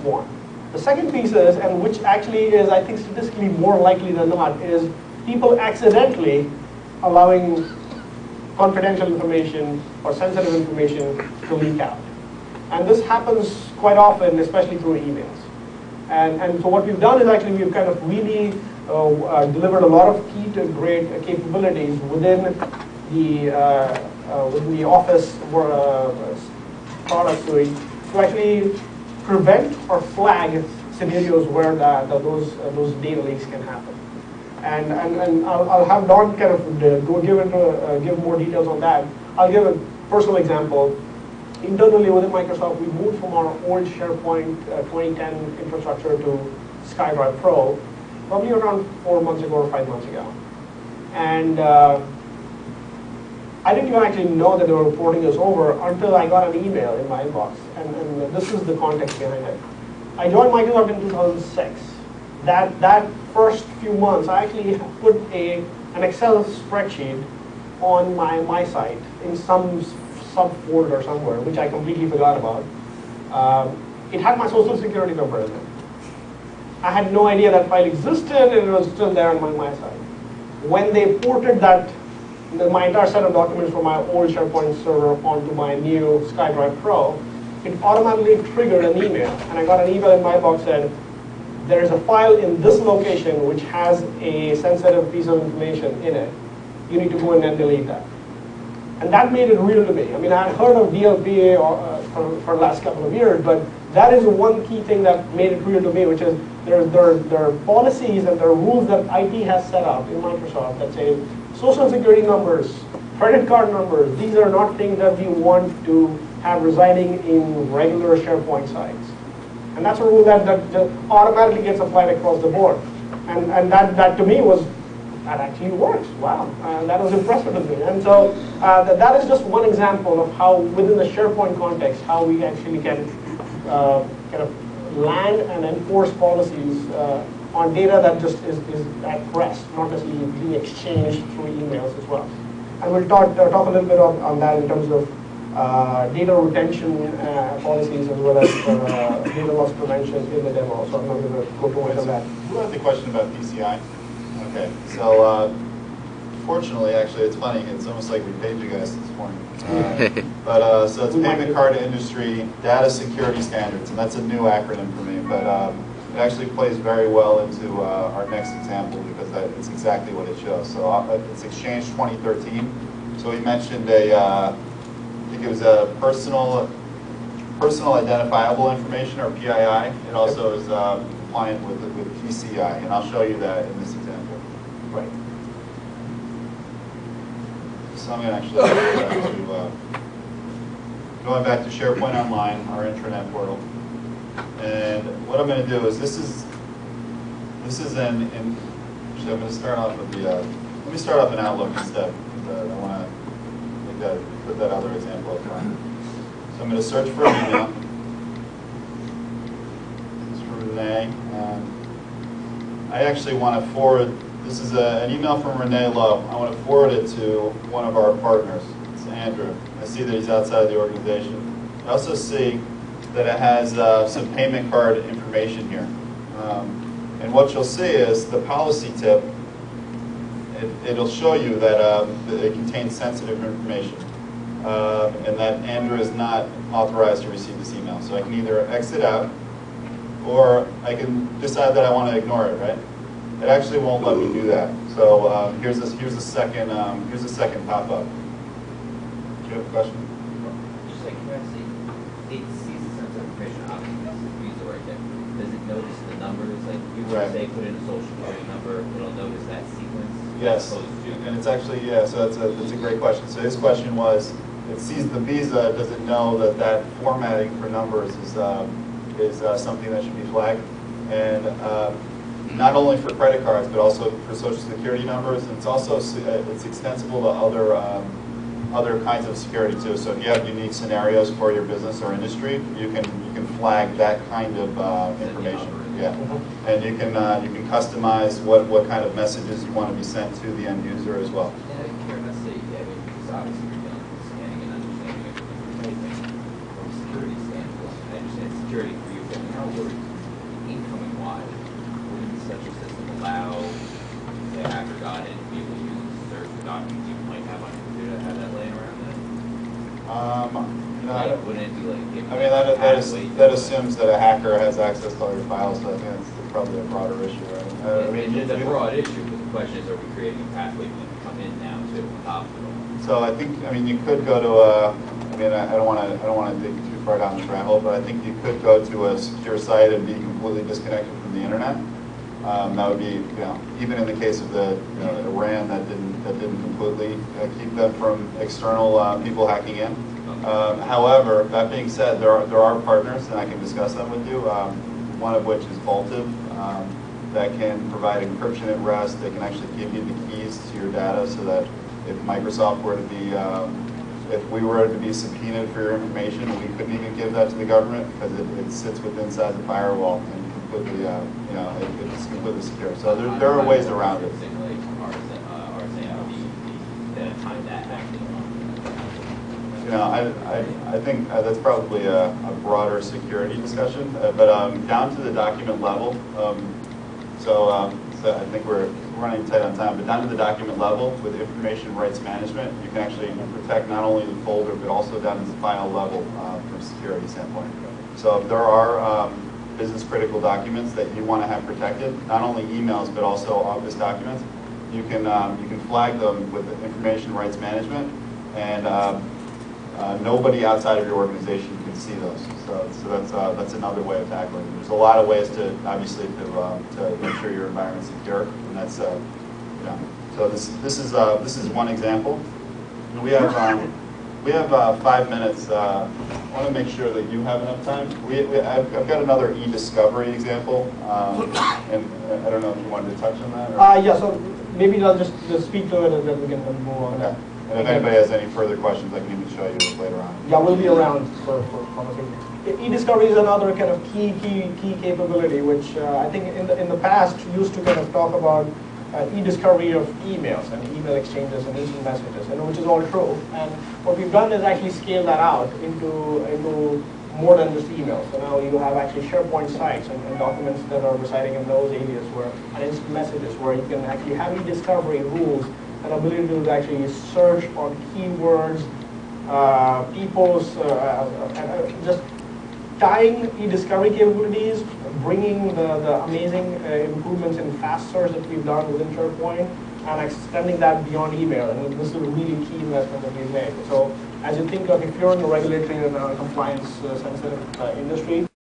one. The second piece is, and which actually is, I think, statistically more likely than not, is people accidentally allowing confidential information or sensitive information to leak out. And this happens quite often, especially through emails. And so what we've done is actually we've kind of really delivered a lot of key to great capabilities within the Office product suite to actually prevent or flag scenarios where those data leaks can happen. And I'll have Don kind of give more details on that. I'll give a personal example. Internally within Microsoft, we moved from our old SharePoint 2010 infrastructure to SkyDrive Pro probably around 4 months ago or 5 months ago. And I didn't even actually know that they were porting this over until I got an email in my inbox. And this is the context behind it. I joined Microsoft in 2006. That first few months, I actually put an Excel spreadsheet on my site in some subfolder somewhere, which I completely forgot about. It had my social security number in it. I had no idea that file existed, and it was still there on my site. When they ported my entire set of documents from my old SharePoint server onto my new SkyDrive Pro, it automatically triggered an email. And I got an email in my box that said, there is a file in this location which has a sensitive piece of information in it. You need to go in and delete that. And that made it real to me. I mean, I had heard of DLP for the last couple of years, but that is one key thing that made it real to me, which is there are policies and there are rules that IT has set up in Microsoft that say social security numbers, credit card numbers, these are not things that we want to have residing in regular SharePoint sites. And that's a rule that just automatically gets applied across the board. And that to me was, that actually works. Wow, that was impressive to me. And so that is just one example of how, within the SharePoint context, how we actually can kind of land and enforce policies on data that just is at rest, not necessarily being exchanged through emails as well. And we'll talk a little bit on that in terms of data retention policies as well as data loss prevention in the demo. So I'm not going to go too much on that. Who had the question about PCI? Okay, so fortunately, actually, it's funny. It's almost like we paid you guys this morning. So it's Payment Card Industry Data Security Standards, and that's a new acronym for me. But it actually plays very well into our next example because it's exactly what it shows. So it's Exchange 2013. So we mentioned I think it was a personal identifiable information, or PII. It also is compliant with PCI, and I'll show you that in this example. Right. So I'm going to actually go going back to SharePoint Online, our intranet portal. And what I'm going to do is actually I'm going to start off with let me start off in Outlook instead. I want to put that other example up front. So I'm going to search for an email. This is from Renee. I actually want to forward, this is an email from Renee Lowe. I want to forward it to one of our partners. It's Andrew. I see that he's outside the organization. I also see that it has some payment card information here. And what you'll see is the policy tip. It'll show you that it contains sensitive information and that Andrew is not authorized to receive this email. So I can either exit out or I can decide that I want to ignore it, right? It actually won't let me do that. So here's a second pop-up. Do you have a question? Just like curiosity, it sees the sensitive information, obviously this is user right there. Does it notice the numbers? Like you would say put in a social security number, it'll notice that sequence? Yes, and it's actually, yeah, so that's a great question. So his question was, it sees the visa, does it know that formatting for numbers is something that should be flagged? And not only for credit cards, but also for social security numbers, and it's extensible to other kinds of security too. So if you have unique scenarios for your business or industry, you can flag that kind of information. Yeah, and you can customize what kind of messages you want to be sent to the end user as well. And I don't care, let's say, because obviously you're dealing with scanning and understanding of everything from a security standpoint. I understand security for you, but how outward, incoming wise, wouldn't such a system allow, say, a hacker got in, to be able to use search for documents you might have on your computer to have that laying around there? No, Like, wouldn't it be like? I mean, that assumes that a hacker has access to all your files, so I think that's probably a broader issue, right? I mean, It's a broad issue, but the question is, are we creating a pathway for them to come in now to the hospital? So I think, I mean, you could go to a, I mean, I don't want to dig too far down this rabbit hole, but I think you could go to a secure site and be completely disconnected from the internet. That would be, you know, even in the case of the, you know, Iran, that didn't completely keep them from external people hacking in. However, that being said, there are partners, and I can discuss them with you. One of which is Vaultive, that can provide encryption at rest. They can actually give you the keys to your data, so that if Microsoft were to be, if we were to be subpoenaed for your information, we couldn't even give that to the government because it sits inside the firewall and completely, you know, it's completely secure. So there are ways around it. You know, I think that's probably a broader security discussion, but down to the document level. So I think we're running tight on time, but down to the document level with information rights management, you can actually protect not only the folder, but also down to the file level from a security standpoint. So if there are business critical documents that you want to have protected, not only emails, but also office documents, you can flag them with information rights management, and nobody outside of your organization can see those. So that's another way of tackling it. There's a lot of ways to obviously to make sure your environment's secure, and that's you know. So this is one example. We have 5 minutes. I want to make sure that you have enough time. I've got another e-discovery example, and I don't know if you wanted to touch on that. Or? Yeah. So maybe I'll just speak to it and then we can move on. Okay. And if anybody has any further questions, I can even show you later on. Yeah, we'll be around for conversation. E-discovery is another kind of key capability, which I think in the past used to kind of talk about e-discovery of emails and email exchanges and instant messages, and which is all true. And what we've done is actually scale that out into more than just emails. So now you have actually SharePoint sites and documents that are residing in those areas and instant messages where you can actually have e-discovery rules and ability to actually search on keywords, just tying e-discovery capabilities, bringing the amazing improvements in fast search that we've done within SharePoint, and extending that beyond email. And this is a really key investment that we've made. So as you think of, if you're in a regulatory and compliance sensitive industry,